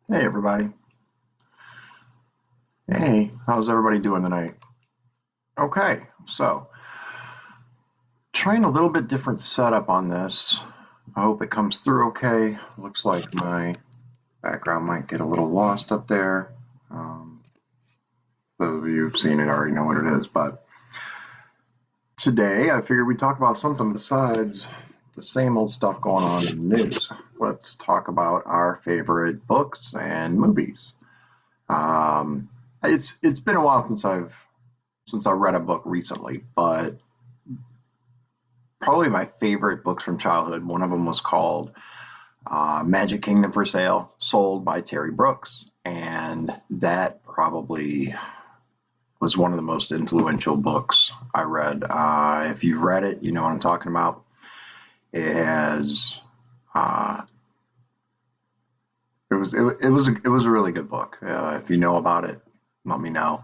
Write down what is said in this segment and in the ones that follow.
Hey everybody. Hey, how's everybody doing tonight? Okay, so trying a little bit different setup on this. I hope it comes through okay. Looks like my background might get a little lost up there. Um, those of you who've seen it already know what it is, but today I figured we'd talk about something besides the same old stuff going on in the news. Let's talk about our favorite books and movies. Um, it's been a while since I read a book recently, but probably my favorite books from childhood. One of them was called Magic Kingdom for Sale, sold by Terry Brooks, and that probably was one of the most influential books I read. If you've read it, you know what I'm talking about. It has uh, it was a really good book. If you know about it, let me know.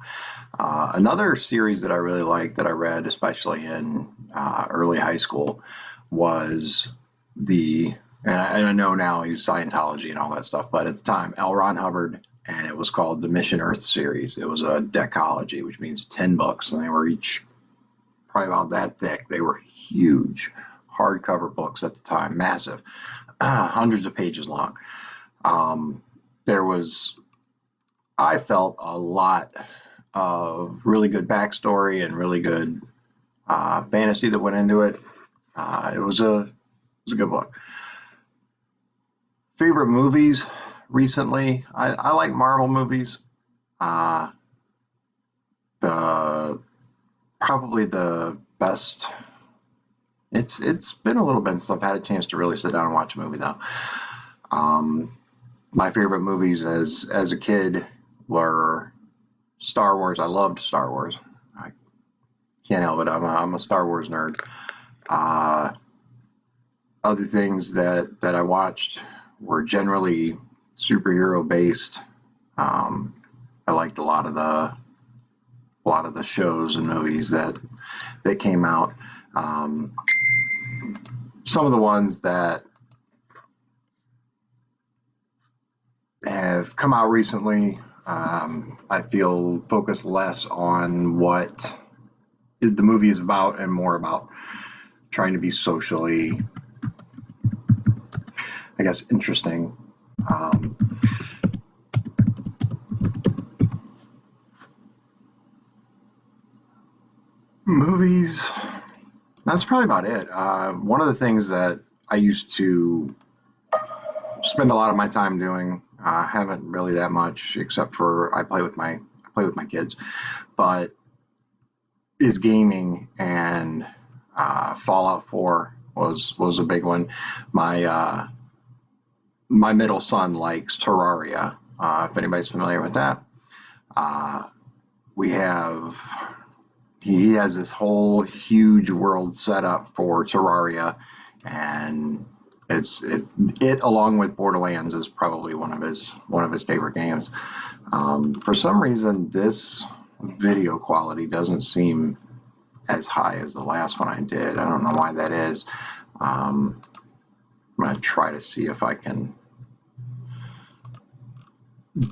Another series that I really liked that I read, especially in early high school, was the and I know now he's Scientology and all that stuff, but at the time, L. Ron Hubbard, and it was called the Mission Earth series. It was a decology, which means 10 books, and they were each probably about that thick. They were huge hardcover books at the time, massive, hundreds of pages long. There was, I felt, a lot of really good backstory and really good fantasy that went into it. It was a good book. Favorite movies recently? I like Marvel movies. Uh, the Probably the best. It's been a little bit since I've had a chance to really sit down and watch a movie though. Um, my favorite movies as a kid were Star Wars. I loved Star Wars. I can't help it. I'm a Star Wars nerd. Uh, Other things that I watched were generally superhero based. Um, I liked a lot of the shows and movies that came out. Um, some of the ones that have come out recently, I feel focus less on what the movie is about and more about trying to be socially, I guess, interesting. Um, Movies, that's probably about it. One of the things that I used to spend a lot of my time doing, haven't really that much, except for I play with my kids, but is gaming, and Fallout 4 was a big one. My middle son likes Terraria. If anybody's familiar with that, uh, we have he has this whole huge world set up for Terraria, and it along with Borderlands is probably one of his favorite games. For some reason, this video quality doesn't seem as high as the last one I did. I don't know why that is. Um, I'm gonna try to see if I can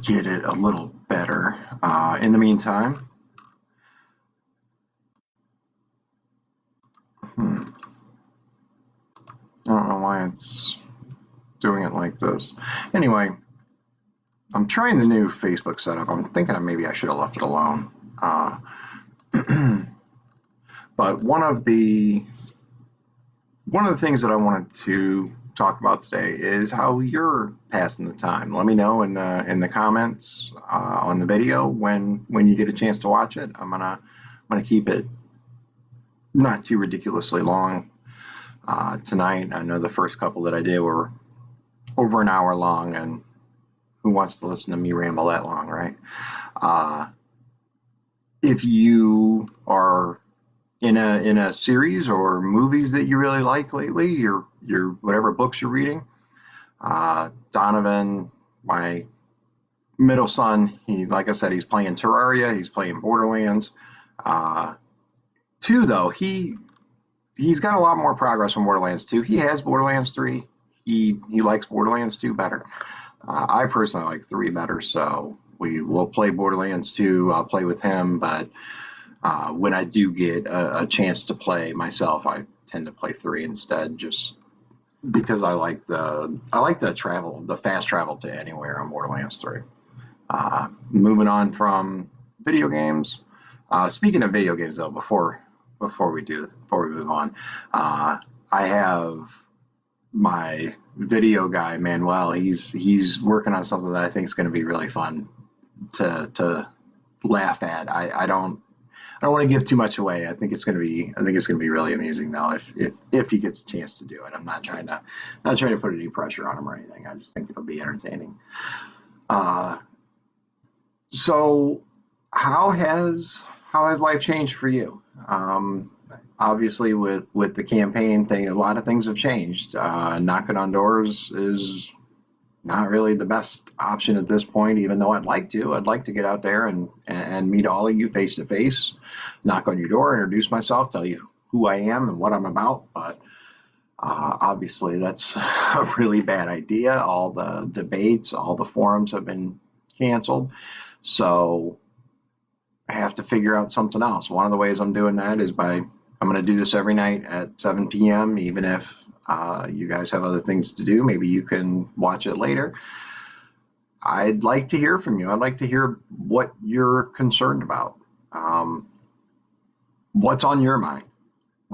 get it a little better. In the meantime, I don't know why it's doing it like this. Anyway, I'm trying the new Facebook setup. I'm thinking maybe I should have left it alone. But one of the things that I wanted to talk about today is how you're passing the time. Let me know in the comments on the video when you get a chance to watch it. I'm gonna keep it not too ridiculously long tonight. I know the first couple that I did were over an hour long, and who wants to listen to me ramble that long, right? Uh, if you are in a series or movies that you really like lately, your whatever books you're reading. Donovan, my middle son, he like I said, he's playing Terraria, he's playing Borderlands. Uh, Two though, he's got a lot more progress from Borderlands 2. He has Borderlands 3. He likes Borderlands 2 better. I personally like 3 better, so we will play Borderlands 2. I'll play with him, but when I do get a chance to play myself, I tend to play 3 instead, just because I like the travel, the fast travel to anywhere on Borderlands 3. Moving on from video games. Speaking of video games, though, before we move on, I have my video guy Manuel. He's working on something that I think is going to be really fun to laugh at. I don't want to give too much away. I think it's going to be really amusing though if he gets a chance to do it. I'm not trying to put any pressure on him or anything. I just think it'll be entertaining. Uh, so how has life changed for you? Obviously, with the campaign thing, a lot of things have changed. Knocking on doors is not really the best option at this point, even though I'd like to. I'd like to get out there and meet all of you face to face, knock on your door, introduce myself, tell you who I am and what I'm about. But obviously, that's a really bad idea. All the debates, all the forums have been canceled. So I have to figure out something else. One of the ways I'm doing that is I'm going to do this every night at 7 p.m., even if you guys have other things to do. Maybe you can watch it later. I'd like to hear from you. I'd like to hear what you're concerned about. Um, what's on your mind?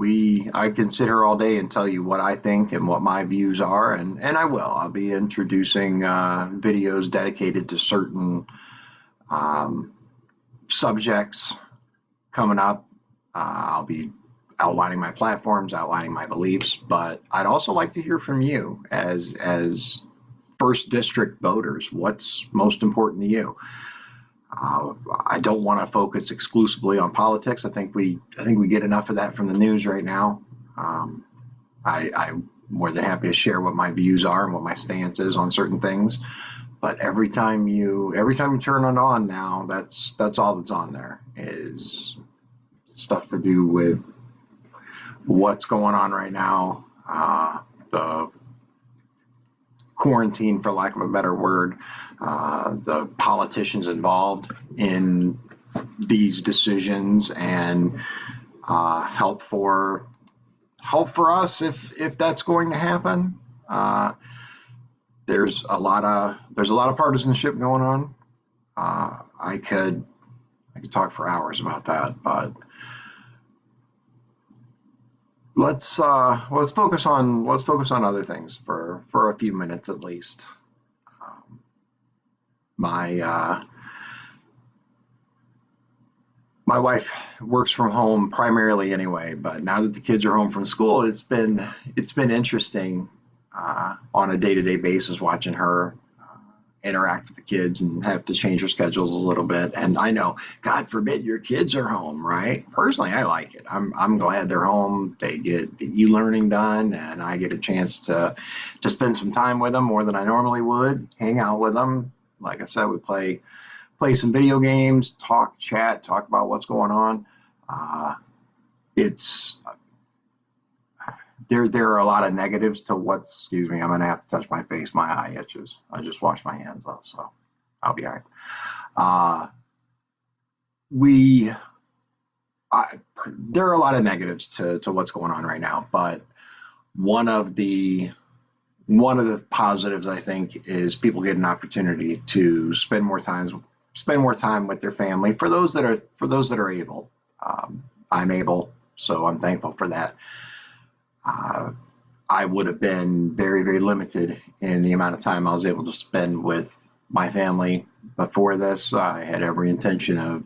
I can sit here all day and tell you what I think and what my views are, and I will. I'll be introducing videos dedicated to certain um, subjects coming up. I'll be outlining my platforms, outlining my beliefs, but I'd also like to hear from you as first district voters. What's most important to you? I don't want to focus exclusively on politics. I think we get enough of that from the news right now. Um, I'm more than happy to share what my views are and what my stance is on certain things. But every time you turn it on now, that's all that's on there is stuff to do with what's going on right now, the quarantine, for lack of a better word, the politicians involved in these decisions, and help for us if that's going to happen. Uh, there's a lot of partisanship going on. I could talk for hours about that, but let's focus on other things for a few minutes at least. Um, my my wife works from home primarily anyway, but now that the kids are home from school, it's been interesting on a day-to-day basis watching her interact with the kids and have to change her schedules a little bit. And I know, God forbid, your kids are home, right? Personally, I like it. I'm glad they're home. They get the e-learning done, and I get a chance to spend some time with them more than I normally would. Hang out with them. Like I said, we play some video games, talk about what's going on. Uh, it's there are a lot of negatives to what's. Excuse me, I'm gonna have to touch my face. My eye itches. I just washed my hands off, so I'll be all right. Uh, we I, there are a lot of negatives to what's going on right now, but one of the one of the positives I think is people get an opportunity to spend more time with their family for those that are able. I'm able, so I'm thankful for that. Uh, I would have been very, very limited in the amount of time I was able to spend with my family before this. I had every intention of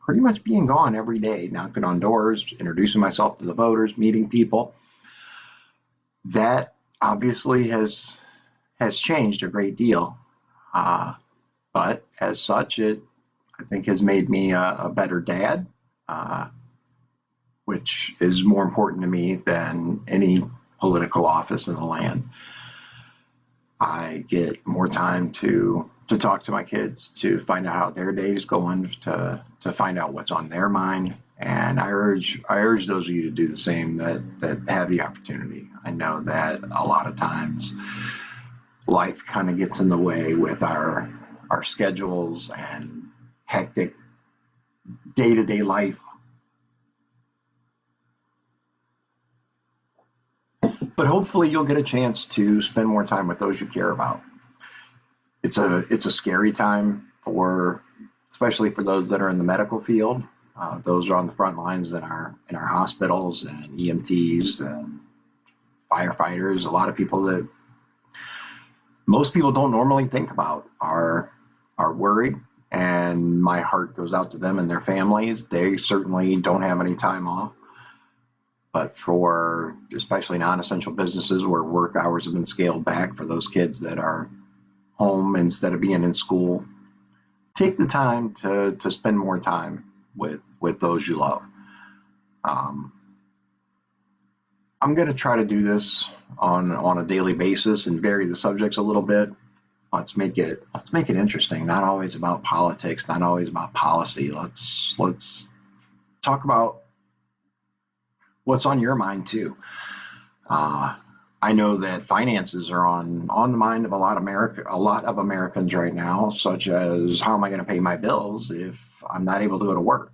pretty much being gone every day, knocking on doors, introducing myself to the voters, meeting people. That obviously has changed a great deal, uh, but as such, it I think has made me a better dad, uh, which is more important to me than any political office in the land. I get more time to talk to my kids, to find out how their day is going, to find out what's on their mind. And I urge those of you to do the same that have the opportunity. I know that life kind of gets in the way with our schedules and hectic day-to-day life. But hopefully you'll get a chance to spend more time with those you care about. It's a scary time for, especially for those that are in the medical field. Those are on the front lines in our hospitals and EMTs and firefighters. A lot of people that most people don't normally think about are worried, and my heart goes out to them and their families. They certainly don't have any time off. But for especially non-essential businesses where work hours have been scaled back, for those kids that are home instead of being in school, take the time to spend more time with those you love. I'm going to try to do this on a daily basis and vary the subjects a little bit. Let's make it interesting. Not always about politics, not always about policy. Let's talk about what's on your mind too. I know that finances are on the mind of a lot of Americans right now, such as how am I going to pay my bills if I'm not able to go to work?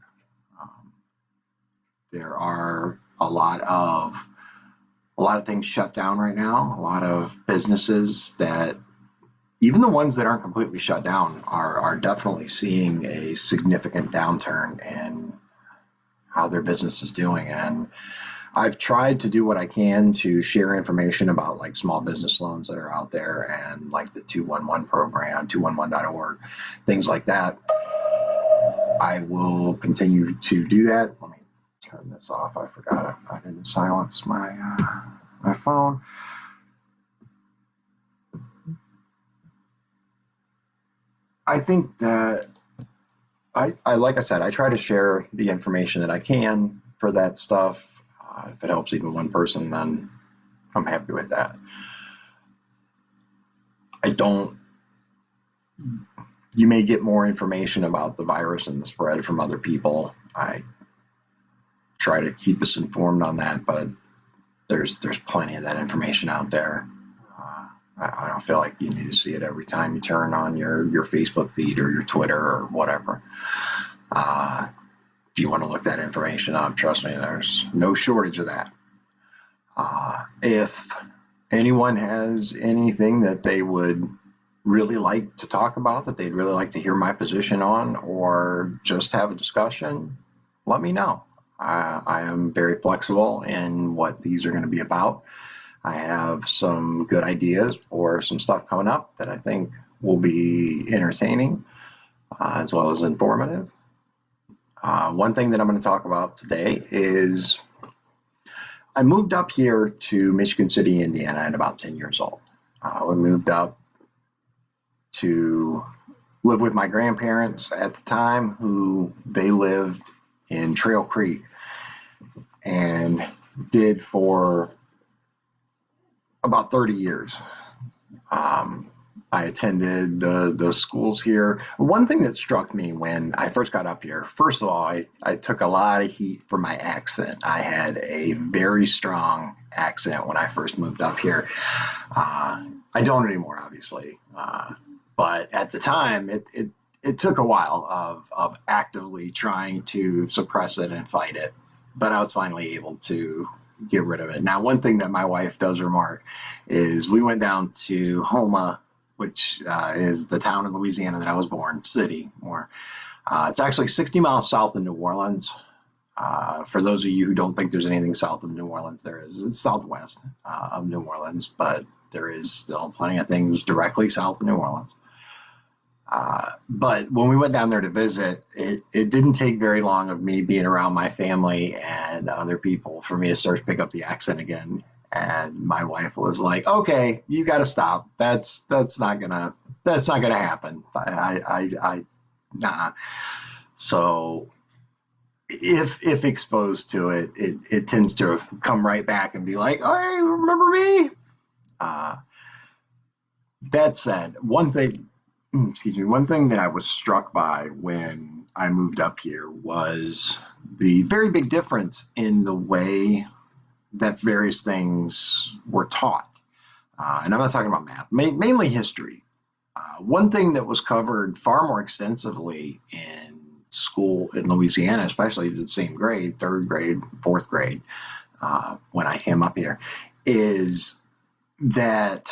There are a lot of things shut down right now. A lot of businesses that, even the ones that aren't completely shut down, are definitely seeing a significant downturn in how their business is doing. And I've tried to do what I can to share information about like small business loans that are out there and like the 211 program, 211.org, things like that. I will continue to do that. Let me turn this off. I forgot I didn't silence my phone. I think that I like I said, I try to share the information that I can for that stuff. If it helps even one person, then I'm happy with that. You may get more information about the virus and the spread from other people. I try to keep us informed on that, but there's plenty of that information out there. I don't feel like you need to see it every time you turn on your Facebook feed or your Twitter or whatever. If you want to look that information up, trust me, there's no shortage of that. If anyone has anything that they would really like to talk about, that they'd really like to hear my position on, or just have a discussion, let me know. I am very flexible in what these are going to be about. I have some good ideas for some stuff coming up that I think will be entertaining as well as informative. One thing that I'm going to talk about today is I moved up here to Michigan City, Indiana at about 10 years old. We moved up to live with my grandparents at the time, who they lived in Trail Creek and did for about 30 years. I attended the schools here. One thing that struck me when I first got up here, first of all, I took a lot of heat for my accent. I had a very strong accent when I first moved up here. I don't anymore, obviously. But at the time, it took a while of actively trying to suppress it and fight it. But I was finally able to get rid of it. Now, one thing that my wife does remark is we went down to Houma, which is the town in Louisiana that I was born, city more. It's actually 60 miles south of New Orleans. For those of you who don't think there's anything south of New Orleans, there is. It's southwest of New Orleans, but there is still plenty of things directly south of New Orleans. But when we went down there to visit, it didn't take very long of me being around my family and other people for me to start to pick up the accent again. And my wife was like, "Okay, you got to stop. That's not gonna happen. Nah." So if exposed to it, it tends to come right back and be like, "Hey, remember me?" That said, one thing that I was struck by when I moved up here was the very big difference in the way that various things were taught. and I'm not talking about math, mainly history. One thing that was covered far more extensively in school in Louisiana, especially the same grade, third grade, fourth grade, when I came up here, is that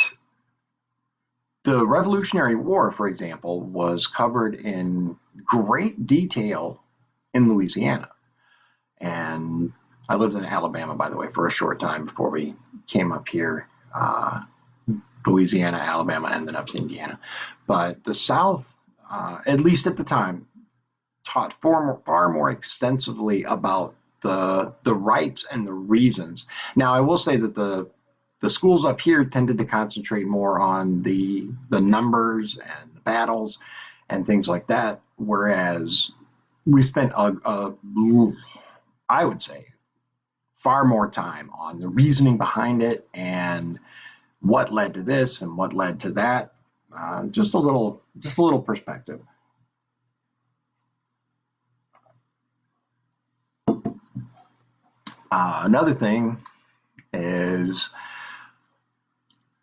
the Revolutionary War, for example, was covered in great detail in Louisiana. And I lived in Alabama, by the way, for a short time before we came up here. Louisiana, Alabama, and then up to Indiana. But the South, at least at the time, taught far more extensively about the rights and the reasons. Now, I will say that the schools up here tended to concentrate more on the numbers and the battles and things like that, whereas we spent I would say far more time on the reasoning behind it and what led to this and what led to that. Just a little perspective. Another thing is,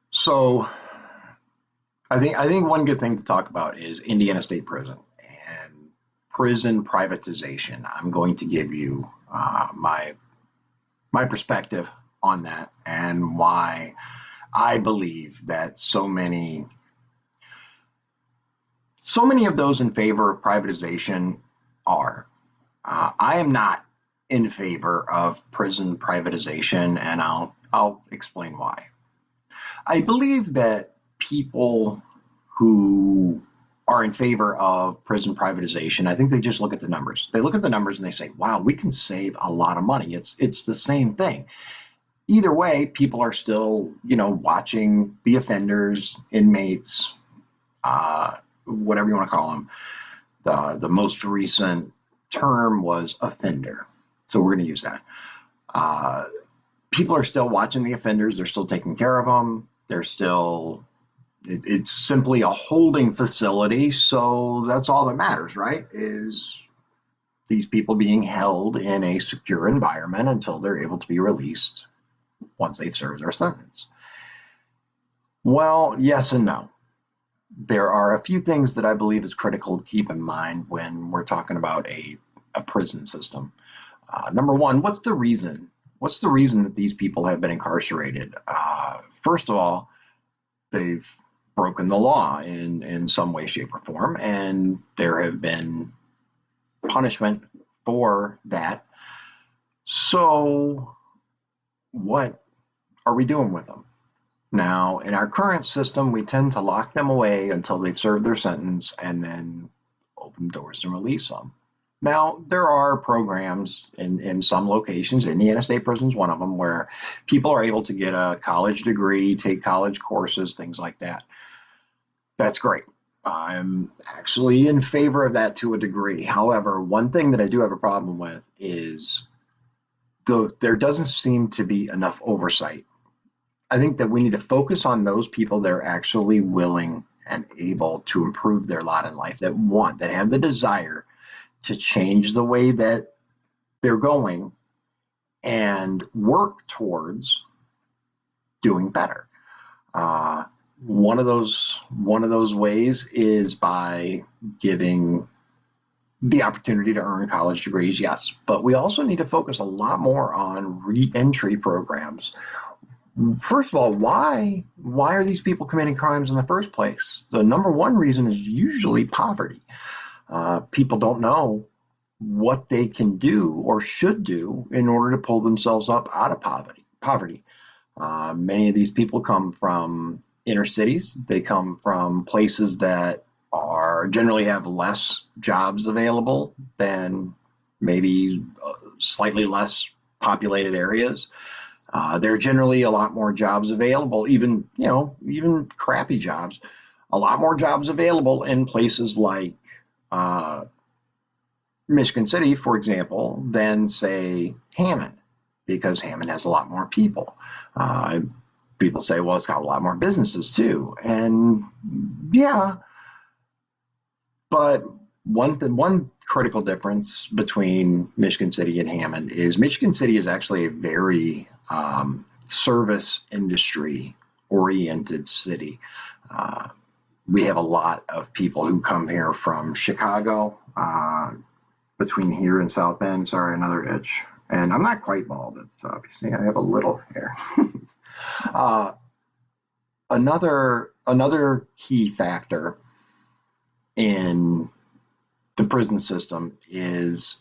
so I think one good thing to talk about is Indiana State Prison and prison privatization. I'm going to give you my perspective on that and why I believe that so many of those in favor of privatization are. I am not in favor of prison privatization, and I'll explain why. I believe that people who are in favor of prison privatization, I think they just look at the numbers. They look at the numbers and they say, "Wow, we can save a lot of money." It's the same thing. Either way, people are still, watching the offenders, inmates, whatever you want to call them. The most recent term was offender, so we're going to use that. Uh, People are still watching the offenders. They're still taking care of them. They're still. It's simply a holding facility, so that's all that matters, right? Is these people being held in a secure environment until they're able to be released once they've served their sentence. Well, yes and no. There are a few things that I believe is critical to keep in mind when we're talking about a prison system. Number one, what's the reason? What's the reason that these people have been incarcerated? First of all, they've broken the law in some way, shape, or form, and there have been punishment for that. So, what are we doing with them? Now, in our current system, we tend to lock them away until they've served their sentence and then open doors and release them. Now, there are programs in some locations, Indiana State Prison is one of them, where people are able to get a college degree, take college courses, things like that. That's great. I'm actually in favor of that to a degree. However, one thing that I do have a problem with is there doesn't seem to be enough oversight. I think that we need to focus on those people that are actually willing and able to improve their lot in life, that have the desire to change the way that they're going and work towards doing better. Uh, one of those ways is by giving the opportunity to earn college degrees, yes, but we also need to focus a lot more on reentry programs. First of all, why are these people committing crimes in the first place? The number one reason is usually poverty. People don't know what they can do or should do in order to pull themselves up out of poverty. Many of these people come from inner cities. They come from places that are generally have less jobs available than maybe slightly less populated areas. There are generally a lot more jobs available, even crappy jobs, a lot more jobs available in places like uh, Michigan City, for example, than say Hammond, because Hammond has a lot more people. Uh, People say, well, it's got a lot more businesses too, and yeah, but one critical difference between Michigan City and Hammond is Michigan City is actually a very service industry oriented city. Uh, we have a lot of people who come here from Chicago, between here and South Bend. Sorry, another itch. And I'm not quite bald. It's obviously I have a little hair. uh, another key factor in the prison system is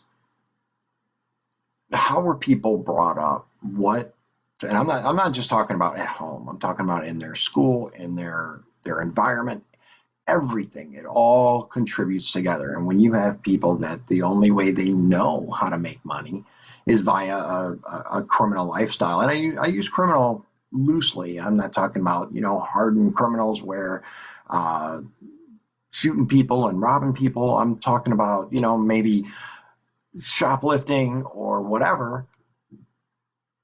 how were people brought up? What, and I'm not just talking about at home. I'm talking about in their school, in their environment, everything. It all contributes together. And when you have people that the only way they know how to make money is via a criminal lifestyle, and I use criminal loosely. I'm not talking about hardened criminals where uh, shooting people and robbing people. I'm talking about maybe shoplifting or whatever.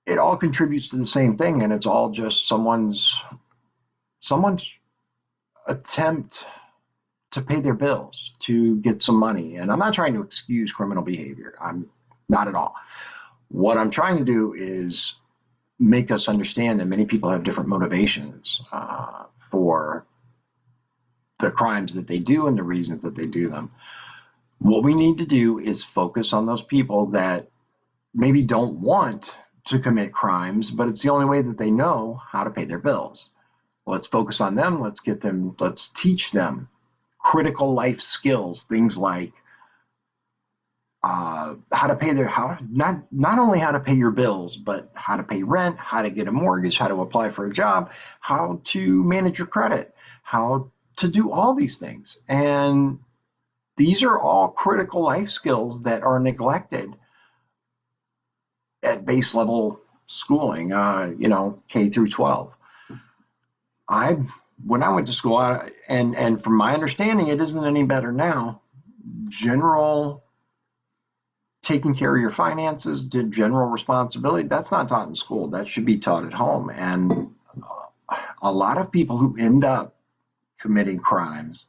It all contributes to the same thing, and it's all just someone's attempt to pay their bills, to get some money. And I'm not trying to excuse criminal behavior. I'm not at all. What I'm trying to do is make us understand that many people have different motivations for the crimes that they do and the reasons that they do them. What we need to do is focus on those people that maybe don't want to commit crimes, but it's the only way that they know how to pay their bills. Let's focus on them. Let's teach them critical life skills, things like how to pay not only how to pay your bills, but how to pay rent, how to get a mortgage, how to apply for a job, how to manage your credit, how to do all these things. And these are all critical life skills that are neglected at base level schooling, K through 12. I When I went to school, and from my understanding, it isn't any better now. General taking care of your finances, did general responsibility, that's not taught in school. That should be taught at home. And a lot of people who end up committing crimes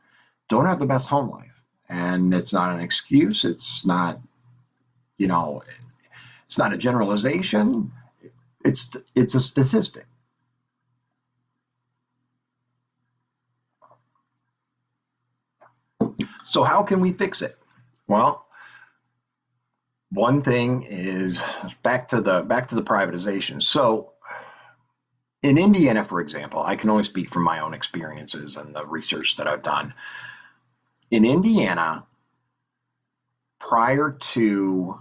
don't have the best home life. And it's not an excuse. It's not, it's not a generalization. It's a statistic. So how can we fix it? Well, one thing is back to the privatization. So in Indiana, for example, I can only speak from my own experiences and the research that I've done. In Indiana, prior to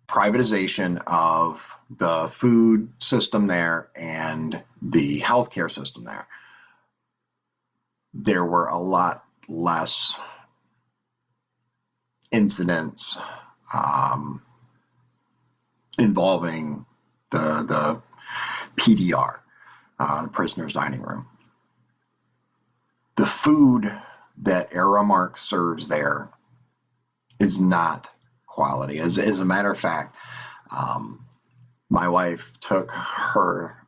privatization of the food system there and the healthcare system there were a lot less incidents um, involving the PDR, the prisoner's dining room. The food that Aramark serves there is not quality. As a matter of fact, my wife took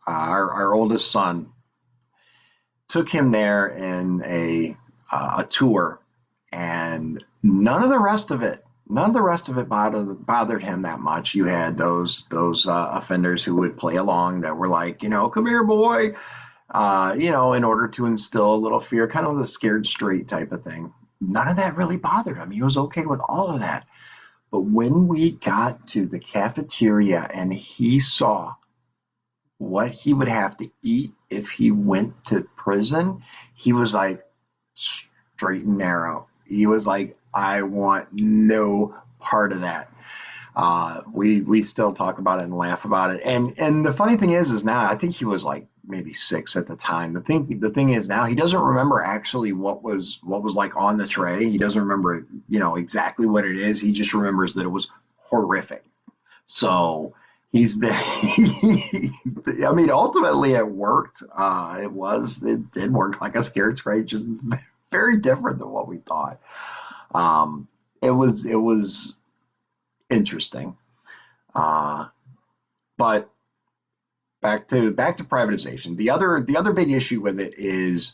our oldest son, took him there in a tour, and none of the rest of it bothered him that much. You had those offenders who would play along that were like, come here, boy, in order to instill a little fear, kind of the scared straight type of thing. None of that really bothered him. He was okay with all of that. But when we got to the cafeteria and he saw what he would have to eat if he went to prison, he was like, straight and narrow. He was like, I want no part of that. We still talk about it and laugh about it. And the funny thing is now I think he was like maybe 6 at the time. The thing is now he doesn't remember actually what was like on the tray. He doesn't remember exactly what it is. He just remembers that it was horrific. So he's been. I mean, ultimately it worked. It did work like a scared straight, just very different than what we thought. It was interesting. But back to privatization. The other big issue with it is,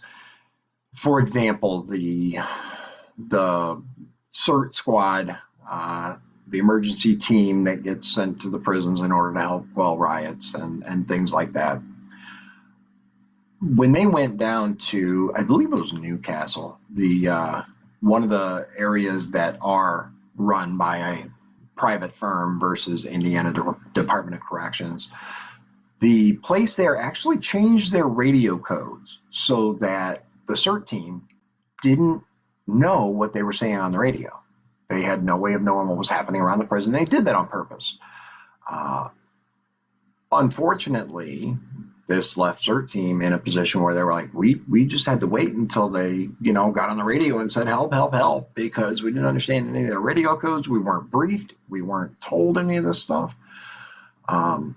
for example, the CERT squad, the emergency team that gets sent to the prisons in order to help quell riots and things like that. when they went down to, I believe it was Newcastle, the one of the areas that are run by a private firm versus Indiana Department of Corrections, the place there actually changed their radio codes so that the CERT team didn't know what they were saying on the radio. They had no way of knowing what was happening around the prison. They did that on purpose. Uh, Unfortunately, this left CERT team in a position where they were like, we just had to wait until they, got on the radio and said, help, help, help, because we didn't understand any of the radio codes. We weren't briefed. We weren't told any of this stuff. Um,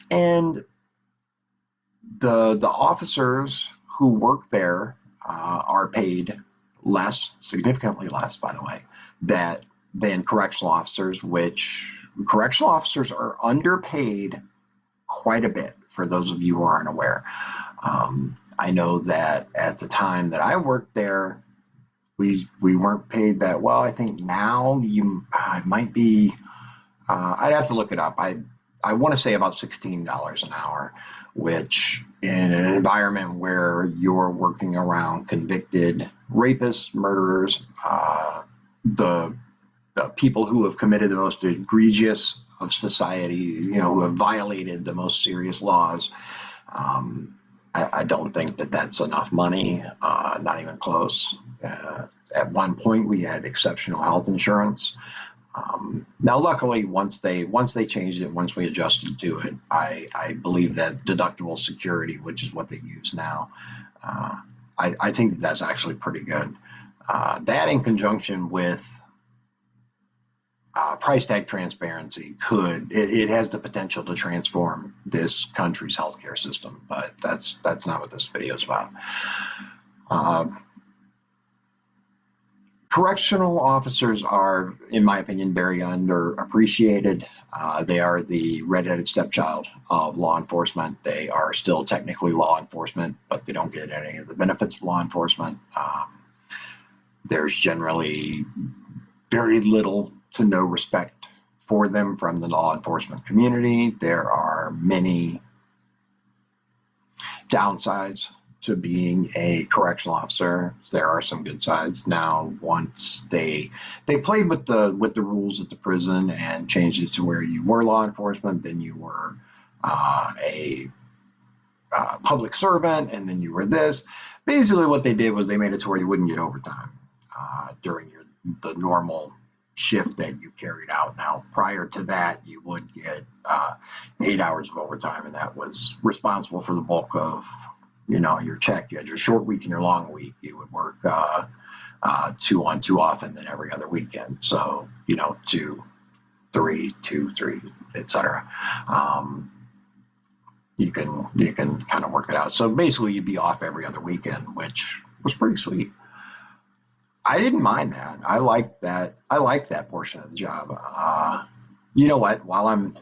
and the officers who work there are paid less, significantly less, by the way, than correctional officers, which correctional officers are underpaid quite a bit, for those of you who aren't aware. I know that at the time that I worked there, we weren't paid that well. I think now it might be, I'd have to look it up. I want to say about $16 an hour, which in an environment where you're working around convicted rapists, murderers, the people who have committed the most egregious of society, who have violated the most serious laws. I don't think that that's enough money, not even close. At one point, we had exceptional health insurance. Now, luckily, once they changed it, once we adjusted to it, I believe that deductible security, which is what they use now, I think that that's actually pretty good. That in conjunction with price tag transparency it has the potential to transform this country's healthcare system, but that's not what this video is about. Correctional officers are, in my opinion, very underappreciated. They are the redheaded stepchild of law enforcement. They are still technically law enforcement, but they don't get any of the benefits of law enforcement. There's generally very little to no respect for them from the law enforcement community. There are many downsides to being a correctional officer. There are some good sides. Now, once they played with the rules at the prison and changed it to where you were law enforcement, then you were a public servant, and then you were this. Basically, what they did was they made it to where you wouldn't get overtime during the normal shift that you carried out. Now, prior to that, you would get 8 hours of overtime, and that was responsible for the bulk of your check. You had your short week and your long week. You would work 2 on, 2 off, and then every other weekend. So 2, 3, 2, 3, etc. You can kind of work it out. So basically, you'd be off every other weekend, which was pretty sweet. I didn't mind that. I liked that portion of the job. You know what? While I'm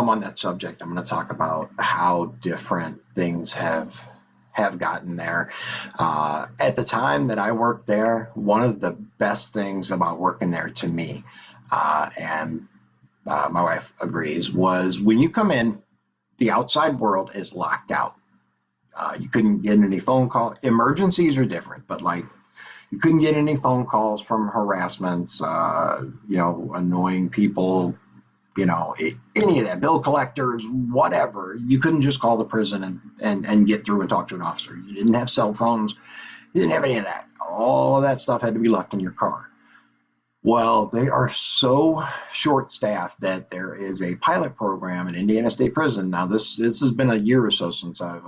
on that subject, I'm going to talk about how different things have gotten there. At the time that I worked there, one of the best things about working there to me, and my wife agrees, was when you come in, the outside world is locked out. You couldn't get any phone call. Emergencies are different, but you couldn't get any phone calls from harassments, annoying people, any of that, bill collectors, whatever. You couldn't just call the prison and get through and talk to an officer. You didn't have cell phones. You didn't have any of that. All of that stuff had to be left in your car. Well, they are so short-staffed that there is a pilot program in Indiana State Prison. Now, this has been a year or so since I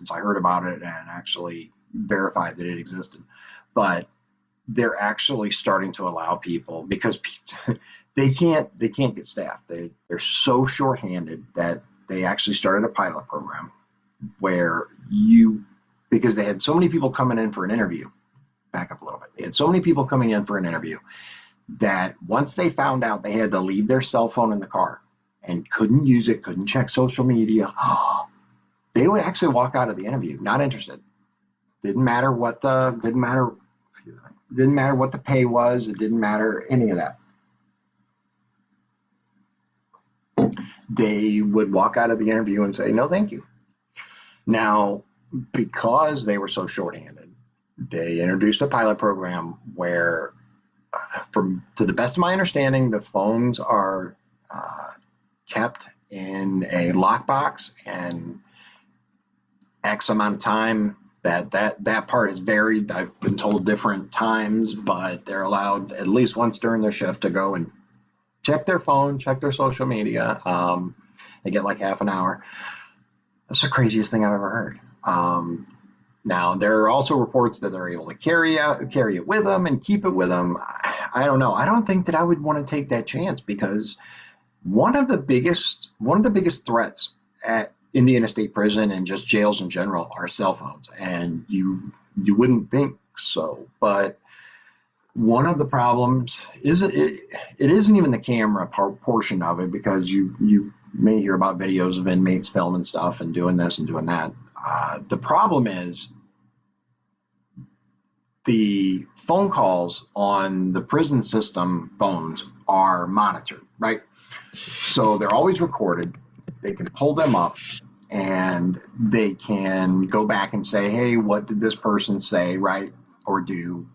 heard about it and actually verified that it existed. But they're actually starting to allow people, because they can't get staff. They're so shorthanded that they actually started a pilot program where because they had so many people coming in for an interview. Back up a little bit. They had so many people coming in for an interview that once they found out they had to leave their cell phone in the car and couldn't use it, couldn't check social media, they would actually walk out of the interview, not interested. Didn't matter what the pay was. It didn't matter any of that. They would walk out of the interview and say, no, thank you. Now, because they were so shorthanded, they introduced a pilot program where, from to the best of my understanding, the phones are uh, kept in a lockbox, and X amount of time. That part is varied. I've been told different times, but they're allowed at least once during their shift to go and check their phone, check their social media. They get like half an hour. That's the craziest thing I've ever heard. Now there are also reports that they're able to carry it with them and keep it with them. I don't know. I don't think that I would want to take that chance, because one of the biggest threats at Indiana State Prison and just jails in general are cell phones, and you wouldn't think so, but one of the problems is it isn't even the camera portion of it, because you may hear about videos of inmates filming stuff and doing this and doing that. The problem is the phone calls on the prison system phones are monitored, right? So they're always recorded. They can pull them up and they can go back and say, hey, what did this person say, right, or do?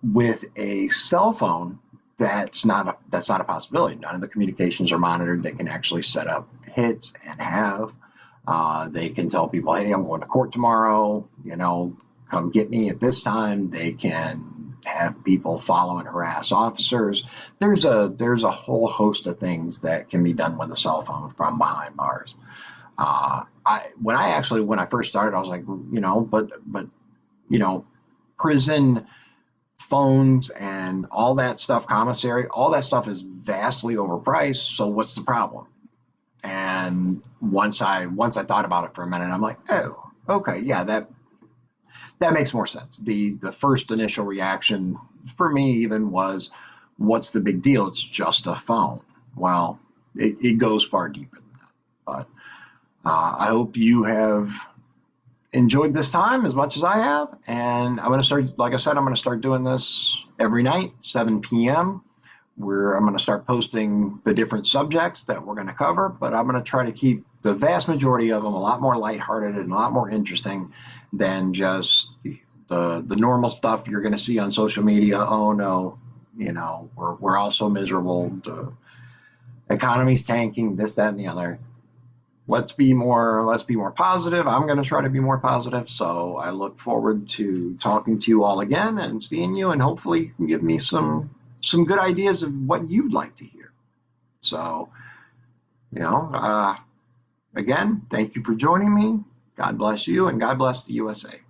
With a cell phone, that's not a possibility. None of the communications are monitored. They can actually set up hits and have. They can tell people, hey, I'm going to court tomorrow, come get me at this time. They can have people follow and harass officers. There's a whole host of things that can be done with a cell phone from behind bars. When I first started, I was like, you know, prison phones and all that stuff, commissary, all that stuff is vastly overpriced. So what's the problem? And once I thought about it for a minute, I'm like, oh, okay, yeah, that makes more sense. The first initial reaction for me even was, what's the big deal? It's just a phone. Well, it goes far deeper than that. But I hope you have enjoyed this time as much as I have. And I'm going to start, like I said, I'm going to start doing this every night, 7 p.m., where I'm going to start posting the different subjects that we're going to cover, but I'm going to try to keep the vast majority of them a lot more lighthearted and a lot more interesting than just the normal stuff you're going to see on social media. Oh no, we're all so miserable. The economy's tanking, this, that, and the other. Let's be more positive. I'm going to try to be more positive. So I look forward to talking to you all again and seeing you, and hopefully you can give me some good ideas of what you'd like to hear. So, again, thank you for joining me. God bless you, and God bless the USA.